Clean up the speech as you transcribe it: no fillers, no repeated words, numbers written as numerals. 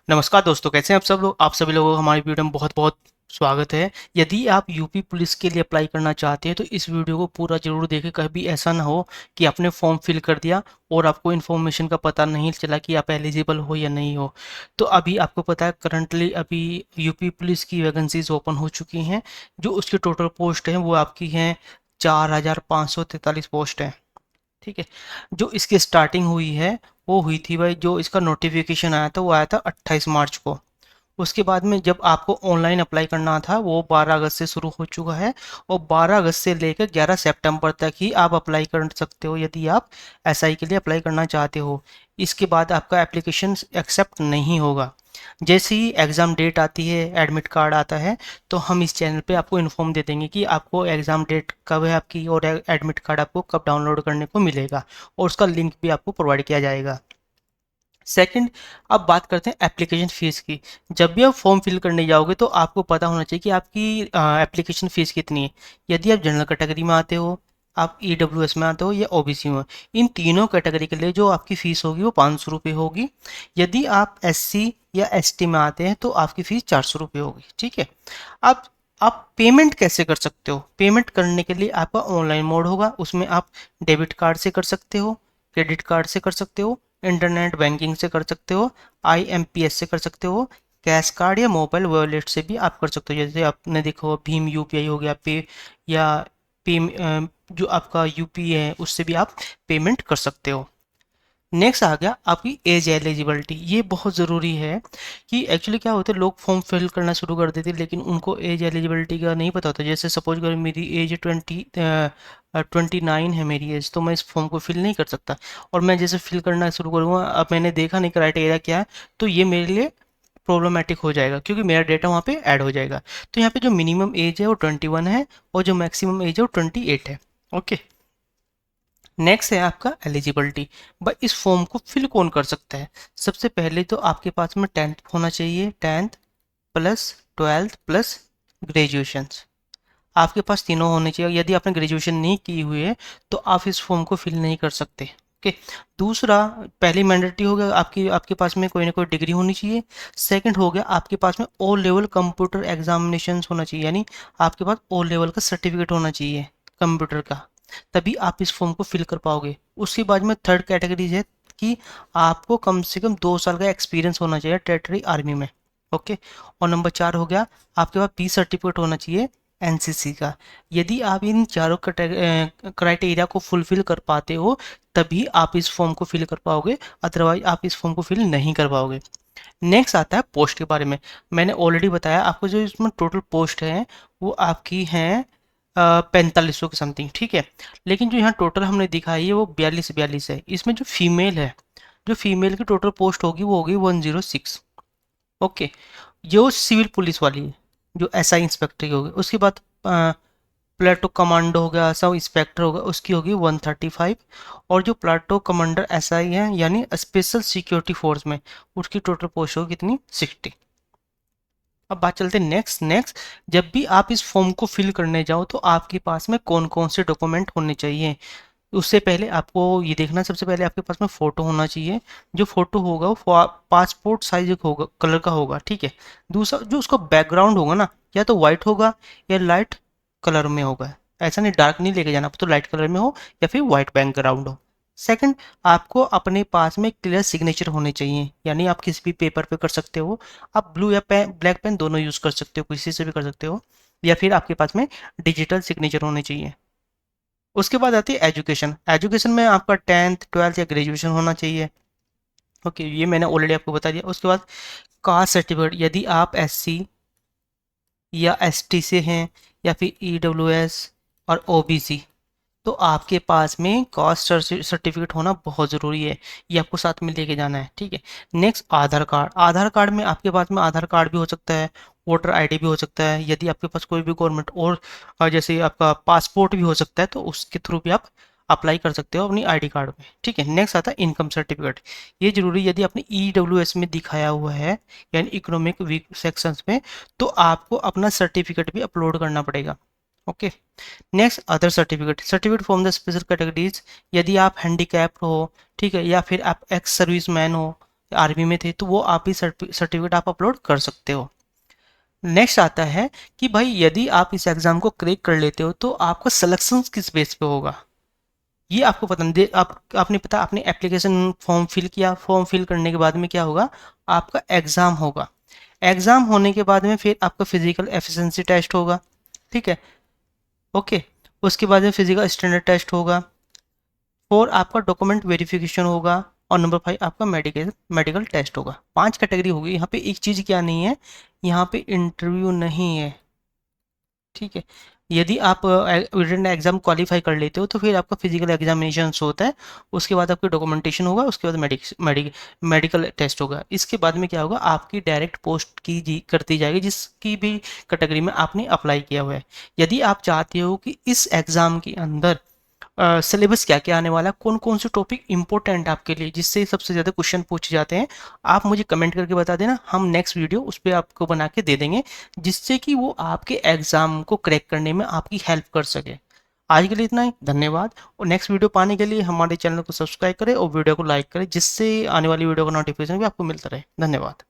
नमस्कार दोस्तों, कैसे हैं आप सब लोग। आप सभी लोगों का हमारी वीडियो में बहुत बहुत स्वागत है। यदि आप यूपी पुलिस के लिए अप्लाई करना चाहते हैं तो इस वीडियो को पूरा जरूर देखें। कभी ऐसा ना हो कि आपने फॉर्म फिल कर दिया और आपको इन्फॉर्मेशन का पता नहीं चला कि आप एलिजिबल हो या नहीं हो। तो अभी आपको पता है करंटली अभी यूपी पुलिस की वैकेंसीज ओपन हो चुकी हैं। जो उसकी टोटल पोस्ट हैं वो आपकी हैं 4543 पोस्ट हैं। ठीक है। जो इसकी स्टार्टिंग हुई है वो हुई थी भाई, जो इसका नोटिफिकेशन आया था वो आया था 28 मार्च को। उसके बाद में जब आपको ऑनलाइन अप्लाई करना था वो 12 अगस्त से शुरू हो चुका है। और 12 अगस्त से लेकर 11 सितंबर तक ही आप अप्लाई कर सकते हो यदि आप एसआई के लिए अप्लाई करना चाहते हो। इसके बाद आपका एप्लीकेशन एक्सेप्ट नहीं होगा। जैसे ही एग्ज़ाम डेट आती है, एडमिट कार्ड आता है, तो हम इस चैनल पे आपको इन्फॉर्म दे देंगे कि आपको एग्ज़ाम डेट कब है आपकी और एडमिट कार्ड आपको कब डाउनलोड करने को मिलेगा। और उसका लिंक भी आपको प्रोवाइड किया जाएगा। सेकंड, अब बात करते हैं एप्लीकेशन फ़ीस की। जब भी आप फॉर्म फिल करने जाओगे तो आपको पता होना चाहिए कि आपकी एप्लीकेशन फ़ीस कितनी है। यदि आप जनरल कैटेगरी में आते हो, आप ईडब्ल्यूएस में आते हो या ओबीसी में, इन तीनों कैटेगरी के लिए जो आपकी फ़ीस होगी वो 500 रुपये होगी। यदि आप एससी या एसटी में आते हैं तो आपकी फ़ीस 400 रुपये होगी। ठीक है। अब आप पेमेंट कैसे कर सकते हो। पेमेंट करने के लिए आपका ऑनलाइन मोड होगा, उसमें आप डेबिट कार्ड से कर सकते हो, क्रेडिट कार्ड से कर सकते हो, इंटरनेट बैंकिंग से कर सकते हो, आईएमपीएस से कर सकते हो, कैश कार्ड या मोबाइल वॉलेट से भी आप कर सकते हो। जैसे आपने देखो भीम यूपीआई हो गया, पे या पे जो आपका यूपी है उससे भी आप पेमेंट कर सकते हो। नेक्स्ट आ गया आपकी एज एलिजिबिलिटी। ये बहुत ज़रूरी है कि एक्चुअली क्या होता है, लोग फॉर्म फिल करना शुरू कर देते हैं लेकिन उनको एज एलिजिबिलिटी का नहीं पता होता। जैसे सपोज करो मेरी एज 29 है मेरी एज, तो मैं इस फॉर्म को फिल नहीं कर सकता। और मैं जैसे फिल करना शुरू करूँगा, अब मैंने देखा नहीं क्राइटेरिया क्या है, तो ये मेरे लिए प्रॉब्लमेटिक हो जाएगा क्योंकि मेरा डेटा वहाँ पे ऐड हो जाएगा। तो यहाँ पे जो मिनिमम एज है वो 21 है और जो मैक्सिमम एज है वो 28 है। ओके। नेक्स्ट है आपका एलिजिबिलिटी। भाई इस फॉर्म को फिल कौन कर सकता है। सबसे पहले तो आपके पास में 10th होना चाहिए, 10th plus 12th plus graduation. आपके पास तीनों होने चाहिए। यदि आपने ग्रेजुएशन नहीं की हुई है तो आप इस फॉर्म को फिल नहीं कर सकते। ओके। दूसरा, पहली मैंडेटरी हो गया आपकी, आपके पास में कोई ना कोई डिग्री होनी चाहिए। सेकंड हो गया आपके पास में ओ लेवल कंप्यूटर एग्जामिनेशन होना चाहिए, यानी आपके पास ओ लेवल का सर्टिफिकेट होना चाहिए कंप्यूटर का, तभी आप इस फॉर्म को फिल कर पाओगे। उसके बाद में थर्ड कैटेगरी है कि आपको कम से कम 2 साल का एक्सपीरियंस होना चाहिए टेरिटरी आर्मी में। ओके। और नंबर 4 हो गया आपके पास पी सर्टिफिकेट होना चाहिए एनसीसी का। यदि आप इन चारों क्राइटेरिया को फुलफिल कर पाते हो तभी आप इस फॉर्म को फिल कर पाओगे, अदरवाइज आप इस फॉर्म को फिल नहीं कर पाओगे। नेक्स्ट आता है पोस्ट के बारे में। मैंने ऑलरेडी बताया आपको, जो इसमें टोटल पोस्ट है वो आपकी हैं 4500 के समथिंग। ठीक है। लेकिन जो यहाँ टोटल हमने दिखाई है वो 42 है। इसमें जो फीमेल है, जो फीमेल की टोटल पोस्ट होगी वो होगी 106। ओके। जो सिविल पुलिस वाली है, जो एसआई इंस्पेक्टर की होगी, उसके बाद प्लेटो कमांडो हो गया, सब इंस्पेक्टर होगा, उसकी होगी 135। और जो प्लेटो कमांडर एसआई है यानी स्पेशल सिक्योरिटी फोर्स में, उसकी टोटल पोस्ट होगी कितनी, 60। अब बात चलते हैं नेक्स्ट। जब भी आप इस फॉर्म को फिल करने जाओ तो आपके पास में कौन कौन से डॉक्यूमेंट होने चाहिए। उससे पहले आपको ये देखना, सबसे पहले आपके पास में फ़ोटो होना चाहिए। जो फ़ोटो होगा वो पासपोर्ट साइज होगा, कलर का होगा। ठीक है। दूसरा, जो उसका बैकग्राउंड होगा ना, या तो वाइट होगा या लाइट कलर में होगा। ऐसा नहीं डार्क नहीं लेके जाना, तो लाइट कलर में हो या फिर वाइट बैकग्राउंड हो। सेकंड, आपको अपने पास में क्लियर सिग्नेचर होने चाहिए, यानी आप किसी भी पेपर पे कर सकते हो। आप ब्लू या ब्लैक पेन दोनों यूज़ कर सकते हो, किसी से भी कर सकते हो। या फिर आपके पास में डिजिटल सिग्नेचर होने चाहिए। उसके बाद आती है एजुकेशन। एजुकेशन में आपका 10th 12th या ग्रेजुएशन होना चाहिए। ओके, ये मैंने ऑलरेडी आपको बता दिया। उसके बाद कास्ट सर्टिफिकेट, यदि आप एससी या एसटी से हैं या फिर ईडब्ल्यूएस और ओबीसी, तो आपके पास में कास्ट सर्टिफिकेट होना बहुत ज़रूरी है। ये आपको साथ में लेके जाना है। ठीक है। नेक्स्ट, आधार कार्ड। आधार कार्ड में आपके पास में आधार कार्ड भी हो सकता है, वोटर आईडी भी हो सकता है। यदि आपके पास कोई भी गवर्नमेंट और जैसे आपका पासपोर्ट भी हो सकता है तो उसके थ्रू भी आप अप्लाई कर सकते हो अपनी आईडी कार्ड में। ठीक है। नेक्स्ट आता है इनकम सर्टिफिकेट। ये जरूरी, यदि आपने ईडब्ल्यूएस में दिखाया हुआ है यानी इकोनॉमिक वीक सेक्शंस में, तो आपको अपना सर्टिफिकेट भी अपलोड करना पड़ेगा। Okay. Next, other certificate. Certificate from the special categories, यदि आप हैंडीकैप्ड हो, ठीक है, या फिर आप एक्स सर्विस मैन हो, आर्मी में थे, तो वो आप भी सर्टिफिकेट आप अपलोड कर सकते हो। नेक्स्ट आता है कि भाई यदि आप इस एग्ज़ाम को क्रैक कर लेते हो तो आपका सिलेक्शन किस बेस पे होगा, ये आपको पता नहीं। आपने पता, आपने एप्लीकेशन फॉर्म फिल किया, फॉर्म फिल करने के बाद में क्या होगा, आपका एग्ज़ाम होगा। एग्ज़ाम होने के बाद में फिर आपका फिजिकल एफिशिएंसी टेस्ट होगा, ठीक है, ओके। उसके बाद में फिजिकल स्टैंडर्ड टेस्ट होगा, 4 आपका डॉक्यूमेंट वेरिफिकेशन होगा, और नंबर 5 आपका मेडिकल मेडिकल टेस्ट होगा। 5 कैटेगरी होगी। यहाँ पे एक चीज़ क्या नहीं है, यहाँ पे इंटरव्यू नहीं है, ठीक है। यदि आप रिटन एग्जाम क्वालिफाई कर लेते हो तो फिर आपका फिजिकल एग्जामिनेशन होता है, उसके बाद आपकी डॉक्यूमेंटेशन होगा, उसके बाद मेडिकल टेस्ट होगा। इसके बाद में क्या होगा, आपकी डायरेक्ट पोस्ट करती जाएगी जिसकी भी कैटेगरी में आपने अप्लाई किया हुआ है। यदि आप चाहते हो कि इस एग्ज़ाम के अंदर सिलेबस क्या क्या आने वाला है, कौन कौन से टॉपिक इंपॉर्टेंट आपके लिए, जिससे सबसे ज़्यादा क्वेश्चन पूछे जाते हैं, आप मुझे कमेंट करके बता देना। हम नेक्स्ट वीडियो उस पर आपको बना के दे देंगे, जिससे कि वो आपके एग्ज़ाम को क्रैक करने में आपकी हेल्प कर सके। आज के लिए इतना ही, धन्यवाद। और नेक्स्ट वीडियो पाने के लिए हमारे चैनल को सब्सक्राइब करें और वीडियो को लाइक करें, जिससे आने वाली वीडियो का नोटिफिकेशन भी आपको मिलता रहे। धन्यवाद।